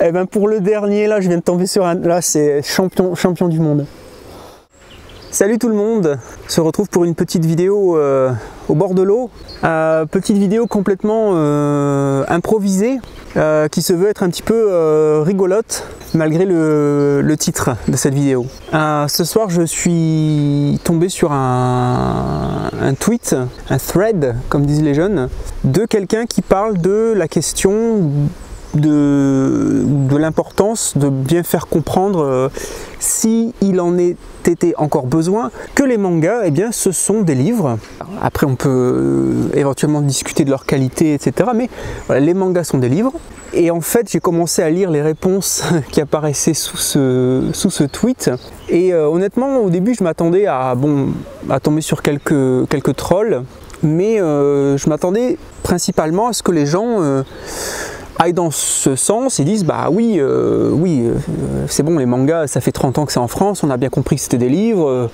Eh ben pour le dernier, là je viens de tomber sur un... Là c'est champion du monde. Salut tout le monde, on se retrouve pour une petite vidéo au bord de l'eau. Petite vidéo complètement improvisée, qui se veut être un petit peu rigolote, malgré le titre de cette vidéo. Ce soir je suis tombé sur un tweet, un thread comme disent les jeunes, de quelqu'un qui parle de la question de l'importance de bien faire comprendre s'il en était encore besoin que les mangas, eh bien, ce sont des livres. Après on peut éventuellement discuter de leur qualité, etc. Mais voilà, les mangas sont des livres. Et en fait j'ai commencé à lire les réponses qui apparaissaient sous ce tweet. Et honnêtement au début je m'attendais à tomber sur quelques trolls. Mais je m'attendais principalement à ce que les gens aillent dans ce sens et disent bah oui, c'est bon, les mangas ça fait 30 ans que c'est en France, on a bien compris que c'était des livres,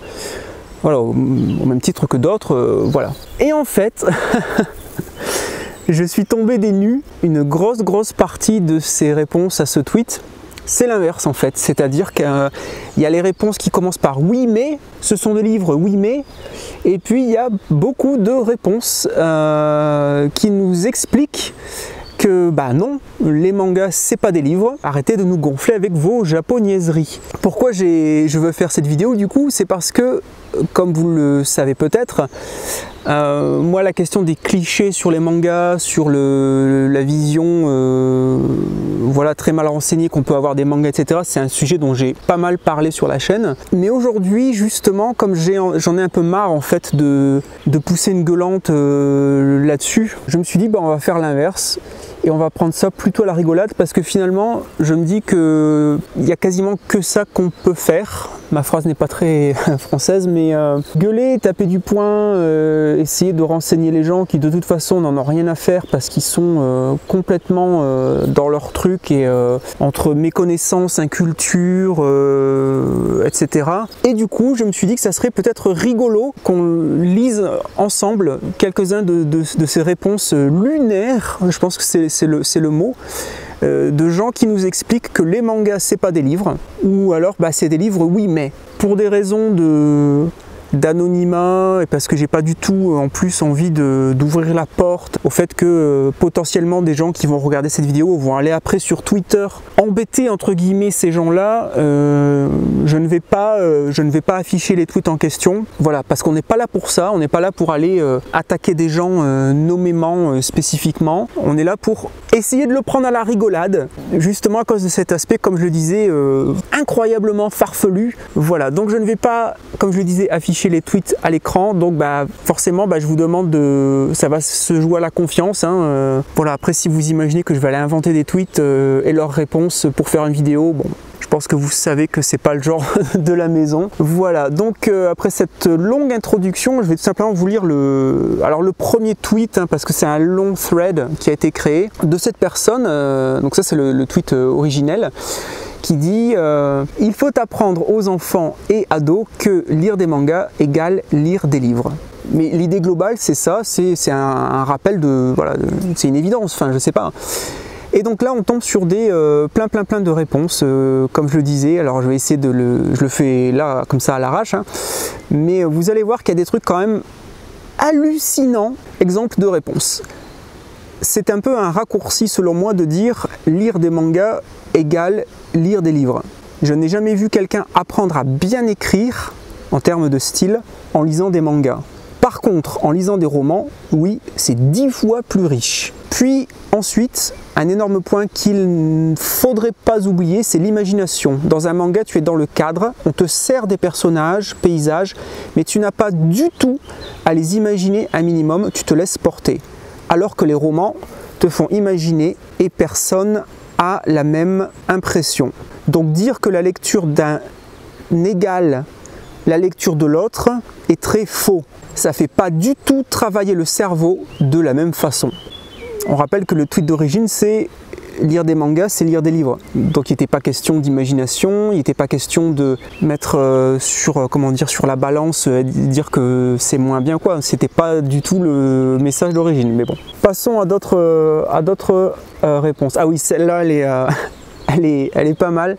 voilà, au même titre que d'autres, voilà. Et en fait je suis tombé des nues, une grosse partie de ces réponses à ce tweet c'est l'inverse en fait, c'est-à-dire qu'il y a les réponses qui commencent par oui mais, ce sont des livres oui mais, et puis il y a beaucoup de réponses qui nous expliquent que bah non, les mangas c'est pas des livres, arrêtez de nous gonfler avec vos japonaiseries. Pourquoi je veux faire cette vidéo du coup, c'est parce que, comme vous le savez peut-être, moi la question des clichés sur les mangas, sur la vision voilà, très mal renseignée qu'on peut avoir des mangas, etc. c'est un sujet dont j'ai pas mal parlé sur la chaîne. Mais aujourd'hui justement, comme j'en ai un peu marre en fait de pousser une gueulante là-dessus, je me suis dit bah on va faire l'inverse. Et on va prendre ça plutôt à la rigolade parce que finalement je me dis qu'il y a quasiment que ça qu'on peut faire. Ma phrase n'est pas très française mais gueuler, taper du poing, essayer de renseigner les gens qui de toute façon n'en ont rien à faire parce qu'ils sont complètement dans leur truc et entre méconnaissance, inculture, etc. Et du coup je me suis dit que ça serait peut-être rigolo qu'on lise ensemble quelques-uns de ces réponses lunaires, je pense que c'est le mot, de gens qui nous expliquent que les mangas c'est pas des livres, ou alors bah, c'est des livres oui mais, pour des raisons d'anonymat et parce que j'ai pas du tout en plus envie d'ouvrir la porte au fait que potentiellement des gens qui vont regarder cette vidéo vont aller après sur Twitter embêter entre guillemets ces gens là, je ne vais pas afficher les tweets en question, voilà, parce qu'on n'est pas là pour ça, on n'est pas là pour aller attaquer des gens nommément, spécifiquement, on est là pour essayer de le prendre à la rigolade, justement à cause de cet aspect, comme je le disais, incroyablement farfelu, voilà, donc je ne vais pas, comme je le disais, afficher les tweets à l'écran, donc bah forcément bah, je vous demande ça va se jouer à la confiance, hein, voilà, après si vous imaginez que je vais aller inventer des tweets et leurs réponses pour faire une vidéo, bon, je pense que vous savez que c'est pas le genre de la maison. Voilà, donc après cette longue introduction, je vais tout simplement vous lire le premier tweet, hein, parce que c'est un long thread qui a été créé de cette personne, donc ça c'est le tweet originel, qui dit il faut apprendre aux enfants et ados que lire des mangas égale lire des livres. Mais l'idée globale c'est ça, c'est un rappel voilà, c'est une évidence, enfin je sais pas. Et donc là on tombe sur des plein de réponses, comme je le disais, alors je vais essayer je le fais là comme ça à l'arrache, hein, mais vous allez voir qu'il y a des trucs quand même hallucinants. Exemple de réponse. C'est un peu un raccourci selon moi de dire lire des mangas égale lire des livres. Je n'ai jamais vu quelqu'un apprendre à bien écrire en termes de style en lisant des mangas. Par contre, en lisant des romans, oui, c'est 10 fois plus riche. Puis ensuite, un énorme point qu'il ne faudrait pas oublier, c'est l'imagination. Dans un manga, tu es dans le cadre, on te sert des personnages, paysages, mais tu n'as pas du tout à les imaginer un minimum, tu te laisses porter. Alors que les romans te font imaginer et personne a la même impression. Donc dire que la lecture d'un égale la lecture de l'autre est très faux. Ça ne fait pas du tout travailler le cerveau de la même façon. On rappelle que le tweet d'origine c'est lire des mangas, c'est lire des livres. Donc il n'était pas question d'imagination, il n'était pas question de mettre sur la balance, dire que c'est moins bien quoi. C'était pas du tout le message d'origine. Mais bon, passons à d'autres réponses. Ah oui, celle-là, elle est pas mal.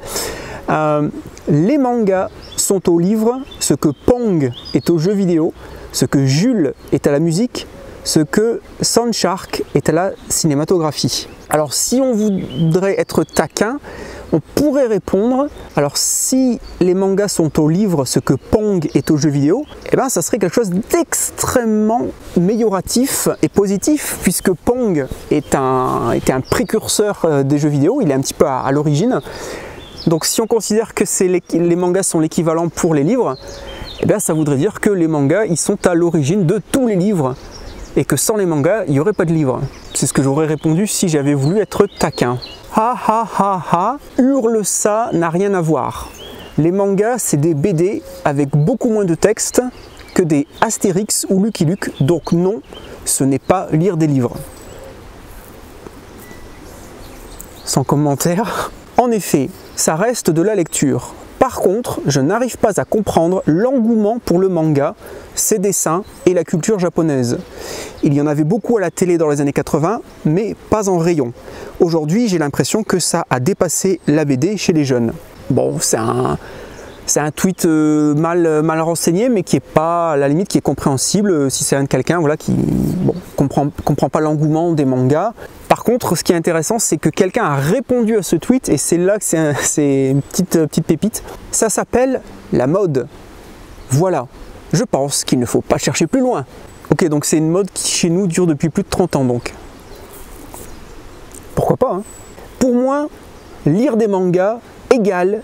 Les mangas sont aux livres ce que Pong est aux jeux vidéo, ce que Jules est à la musique, ce que Soundshark est à la cinématographie. Alors si on voudrait être taquin, on pourrait répondre, alors si les mangas sont aux livres ce que Pong est aux jeux vidéo, eh ben ça serait quelque chose d'extrêmement amélioratif et positif, puisque Pong était un précurseur des jeux vidéo, il est un petit peu à l'origine. Donc si on considère que les mangas sont l'équivalent pour les livres, eh bien ça voudrait dire que les mangas ils sont à l'origine de tous les livres et que sans les mangas il n'y aurait pas de livres. C'est ce que j'aurais répondu si j'avais voulu être taquin. Ha ha ha ha, hurle ça n'a rien à voir. Les mangas c'est des BD avec beaucoup moins de texte que des Astérix ou Lucky Luke, donc non, ce n'est pas lire des livres. Sans commentaire. En effet, ça reste de la lecture. Par contre, je n'arrive pas à comprendre l'engouement pour le manga, ses dessins et la culture japonaise. Il y en avait beaucoup à la télé dans les années 80, mais pas en rayon. Aujourd'hui, j'ai l'impression que ça a dépassé la BD chez les jeunes. Bon, c'est un tweet mal renseigné, mais qui est pas, à la limite, qui est compréhensible si c'est un de quelqu'un voilà, qui comprend pas l'engouement des mangas. Par contre, ce qui est intéressant, c'est que quelqu'un a répondu à ce tweet, et c'est là que c'est une petite pépite. Ça s'appelle la mode. Voilà, je pense qu'il ne faut pas chercher plus loin. Ok, donc c'est une mode qui chez nous dure depuis plus de 30 ans donc. Pourquoi pas hein. Pour moi, lire des mangas égale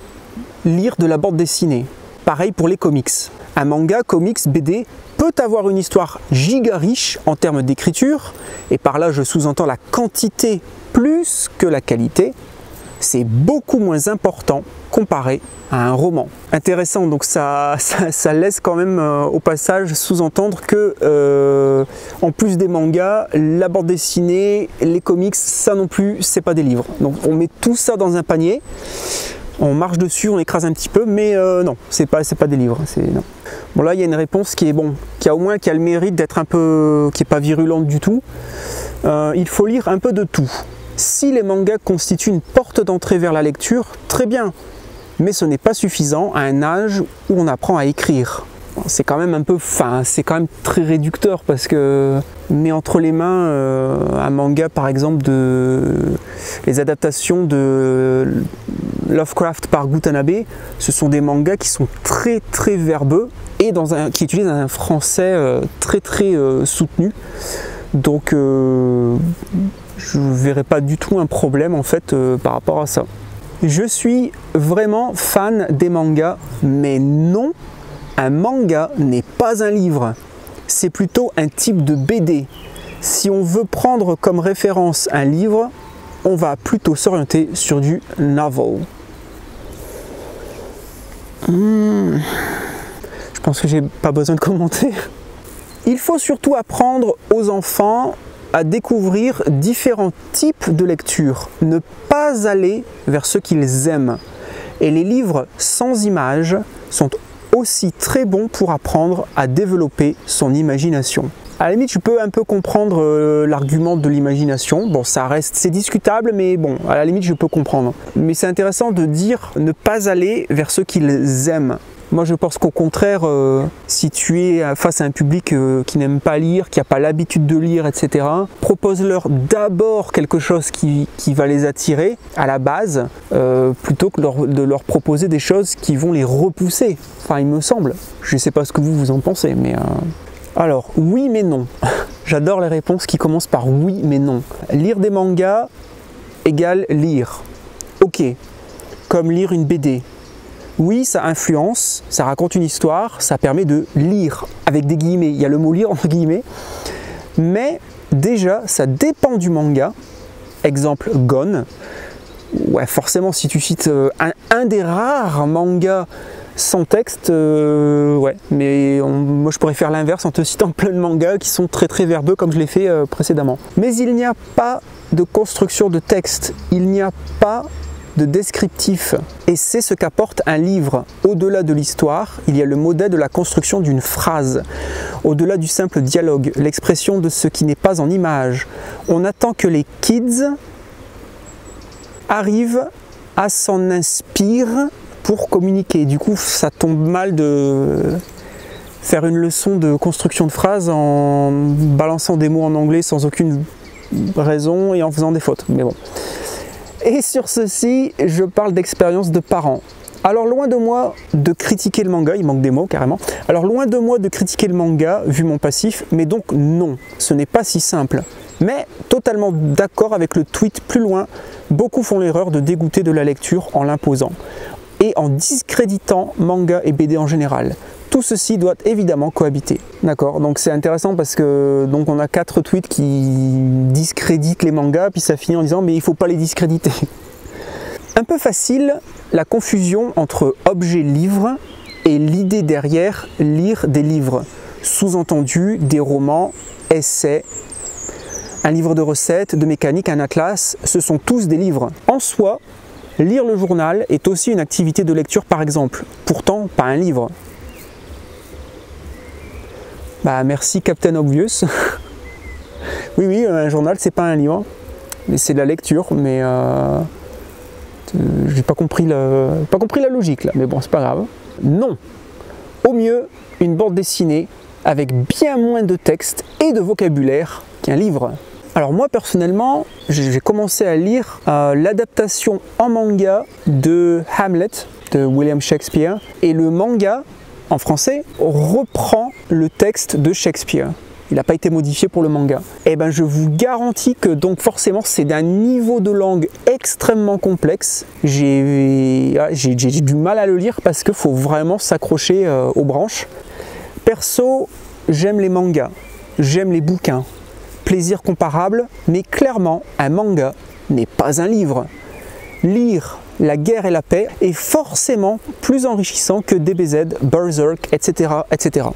lire de la bande dessinée. Pareil pour les comics. Un manga, comics, BD peut avoir une histoire giga riche en termes d'écriture, et par là je sous-entends la quantité plus que la qualité. C'est beaucoup moins important comparé à un roman. Intéressant, donc ça laisse quand même au passage sous-entendre que en plus des mangas, la bande dessinée, les comics, ça non plus, c'est pas des livres. Donc on met tout ça dans un panier, on marche dessus, on écrase un petit peu, mais non, c'est pas des livres. Non. Bon là il y a une réponse qui est qui a le mérite d'être un peu, qui est pas virulente du tout. Il faut lire un peu de tout. Si les mangas constituent une porte d'entrée vers la lecture, très bien, mais ce n'est pas suffisant à un âge où on apprend à écrire. C'est quand même c'est quand même très réducteur parce que met entre les mains un manga par exemple les adaptations de Lovecraft par Gutanabe, ce sont des mangas qui sont très très verbeux et qui utilisent un français très très soutenu. Donc je ne verrai pas du tout un problème en fait par rapport à ça. Je suis vraiment fan des mangas, mais non, un manga n'est pas un livre, c'est plutôt un type de BD. Si on veut prendre comme référence un livre, on va plutôt s'orienter sur du novel. Je pense que j'ai pas besoin de commenter. Il faut surtout apprendre aux enfants à découvrir différents types de lecture, ne pas aller vers ce qu'ils aiment. Et les livres sans images sont aussi très bons pour apprendre à développer son imagination. À la limite, je peux un peu comprendre l'argument de l'imagination. Bon, c'est discutable, mais bon, à la limite, je peux comprendre. Mais c'est intéressant de dire ne pas aller vers ce qu'ils aiment. Moi, je pense qu'au contraire, si tu es face à un public qui n'aime pas lire, qui n'a pas l'habitude de lire, etc., propose-leur d'abord quelque chose qui va les attirer à la base, plutôt que de leur proposer des choses qui vont les repousser. Enfin, il me semble. Je ne sais pas ce que vous en pensez, mais... Alors, oui mais non. J'adore les réponses qui commencent par oui mais non. Lire des mangas égale lire. Ok, comme lire une BD. Oui, ça influence, ça raconte une histoire, ça permet de lire, avec des guillemets, il y a le mot lire entre guillemets, mais déjà, ça dépend du manga. Exemple, Gon. Ouais, forcément, si tu cites un des rares mangas Sans texte, ouais, mais moi je pourrais faire l'inverse en te citant plein de mangas qui sont très verbeux comme je l'ai fait précédemment. Mais il n'y a pas de construction de texte, il n'y a pas de descriptif. Et c'est ce qu'apporte un livre. Au-delà de l'histoire, il y a le modèle de la construction d'une phrase. Au-delà du simple dialogue, l'expression de ce qui n'est pas en image. On attend que les kids arrivent à s'en inspirer pour communiquer. Du coup, ça tombe mal de faire une leçon de construction de phrase en balançant des mots en anglais sans aucune raison et en faisant des fautes. Mais bon. Et sur ceci, je parle d'expérience de parents. Alors loin de moi de critiquer le manga, il manque des mots carrément. Alors loin de moi de critiquer le manga, vu mon passif, mais donc non, ce n'est pas si simple. Mais totalement d'accord avec le tweet plus loin, beaucoup font l'erreur de dégoûter de la lecture en l'imposant et en discréditant manga et BD en général. Tout ceci doit évidemment cohabiter. D'accord, donc c'est intéressant parce que donc on a 4 tweets qui discréditent les mangas, puis ça finit en disant mais il ne faut pas les discréditer. Un peu facile la confusion entre objet livre et l'idée derrière lire des livres. Sous-entendu des romans, essais, un livre de recettes, de mécanique, un atlas, ce sont tous des livres. En soi, lire le journal est aussi une activité de lecture par exemple, pourtant pas un livre. Bah merci Captain Obvious. Oui, un journal c'est pas un livre, mais c'est de la lecture, mais j'ai pas compris la logique là, mais bon c'est pas grave. Non, au mieux une bande dessinée avec bien moins de texte et de vocabulaire qu'un livre. Alors moi personnellement, j'ai commencé à lire l'adaptation en manga de Hamlet de William Shakespeare, et le manga en français reprend le texte de Shakespeare. Il n'a pas été modifié pour le manga. Et ben je vous garantis que donc forcément c'est d'un niveau de langue extrêmement complexe. J'ai du mal à le lire parce qu'il faut vraiment s'accrocher aux branches. Perso, j'aime les mangas, j'aime les bouquins. Plaisir comparable, mais clairement un manga n'est pas un livre. Lire La guerre et la paix est forcément plus enrichissant que DBZ, Berserk, etc., etc.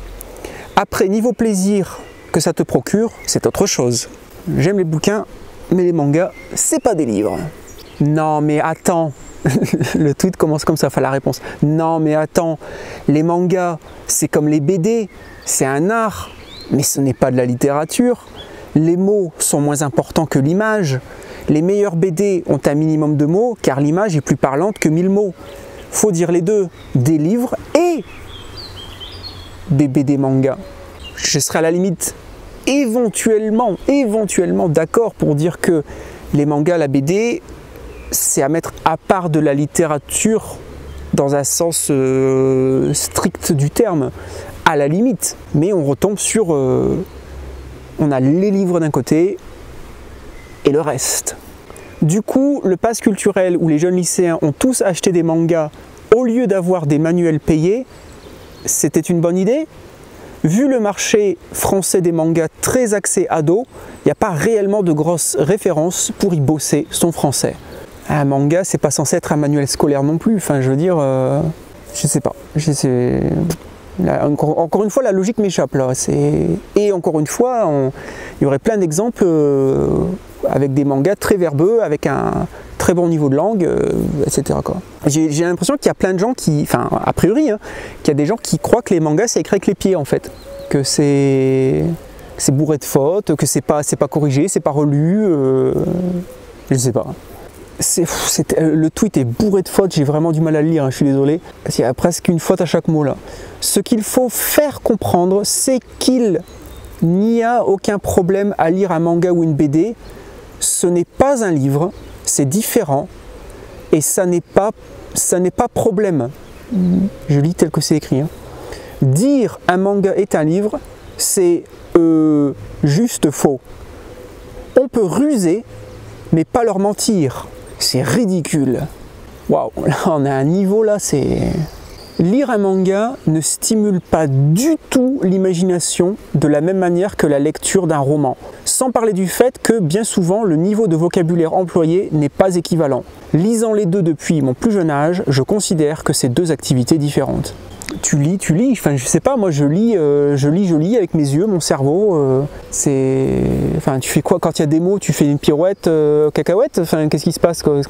Après, niveau plaisir que ça te procure, c'est autre chose. J'aime les bouquins, mais les mangas, c'est pas des livres. Non mais attends, le tweet commence comme ça, enfin la réponse. Non mais attends, les mangas, c'est comme les BD, c'est un art, mais ce n'est pas de la littérature. Les mots sont moins importants que l'image. Les meilleurs BD ont un minimum de mots car l'image est plus parlante que 1000 mots. Faut dire les deux, des livres et des BD manga. Je serais à la limite éventuellement d'accord pour dire que les mangas, la BD, c'est à mettre à part de la littérature dans un sens strict du terme, à la limite. Mais on retombe sur... on a les livres d'un côté et le reste. Du coup, le pass culturel où les jeunes lycéens ont tous acheté des mangas au lieu d'avoir des manuels payés, c'était une bonne idée? Vu le marché français des mangas très axé ado, il n'y a pas réellement de grosses références pour y bosser son français. Un manga, c'est pas censé être un manuel scolaire non plus, enfin je veux dire, je sais pas. Là, encore une fois, la logique m'échappe là. Et encore une fois, il y aurait plein d'exemples avec des mangas très verbeux, avec un très bon niveau de langue, etc. J'ai l'impression qu'il y a plein de gens qui, enfin a priori, hein, qu'il y a des gens qui croient que les mangas c'est écrit avec les pieds en fait, que c'est bourré de fautes, que c'est pas corrigé, c'est pas relu, je sais pas. Le tweet est bourré de fautes, j'ai vraiment du mal à le lire, hein, je suis désolé. Il y a presque une faute à chaque mot là. Ce qu'il faut faire comprendre, c'est qu'il n'y a aucun problème à lire un manga ou une BD. Ce n'est pas un livre, c'est différent et ça n'est pas problème. Je lis tel que c'est écrit. Hein. Dire un manga est un livre, c'est juste faux. On peut ruser, mais pas leur mentir. C'est ridicule. Waouh, là on a un niveau là, c'est... Lire un manga ne stimule pas du tout l'imagination de la même manière que la lecture d'un roman. Sans parler du fait que bien souvent le niveau de vocabulaire employé n'est pas équivalent. Lisant les deux depuis mon plus jeune âge, je considère que c'est deux activités différentes. Tu lis, enfin je sais pas, moi je lis avec mes yeux, mon cerveau, enfin tu fais quoi quand il y a des mots, tu fais une pirouette cacahuète, enfin qu'est-ce qui se passe quoi,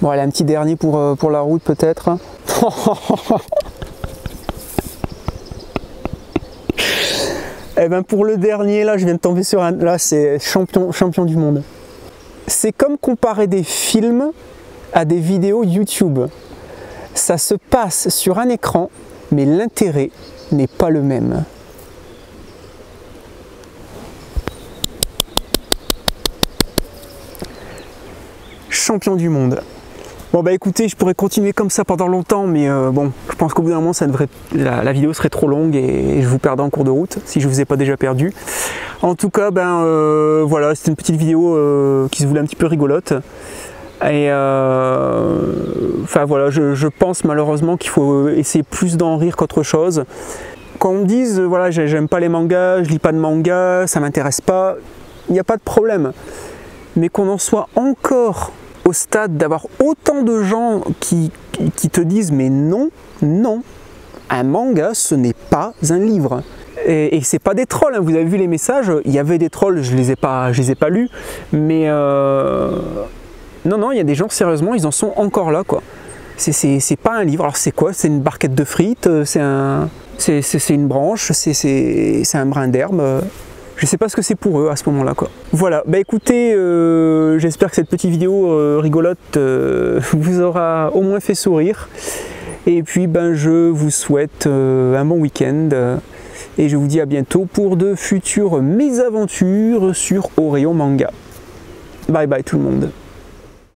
Bon allez, un petit dernier pour la route peut-être. Et ben pour le dernier là, je viens de tomber sur un, là c'est champion du monde. C'est comme comparer des films à des vidéos YouTube. Ça se passe sur un écran, mais l'intérêt n'est pas le même. Champion du monde. Bon bah écoutez, je pourrais continuer comme ça pendant longtemps, mais bon, je pense qu'au bout d'un moment, la vidéo serait trop longue et je vous perdrais en cours de route, si je ne vous ai pas déjà perdu. En tout cas, voilà, c'était une petite vidéo qui se voulait un petit peu rigolote. Et enfin voilà, je pense malheureusement qu'il faut essayer plus d'en rire qu'autre chose. Quand on me dise voilà, j'aime pas les mangas, je lis pas de manga, ça m'intéresse pas, il n'y a pas de problème. Mais qu'on en soit encore au stade d'avoir autant de gens qui te disent mais non, un manga ce n'est pas un livre. Et c'est pas des trolls, hein. Vous avez vu les messages, il y avait des trolls, je les ai pas lus, mais non, il y a des gens, sérieusement, ils en sont encore là, quoi. C'est pas un livre, alors c'est quoi? C'est une barquette de frites, c'est une branche, c'est un brin d'herbe. Je sais pas ce que c'est pour eux à ce moment-là, quoi. Voilà, bah écoutez, j'espère que cette petite vidéo rigolote vous aura au moins fait sourire. Et puis, je vous souhaite un bon week-end. Et je vous dis à bientôt pour de futures mésaventures sur Oreo Manga. Bye bye tout le monde.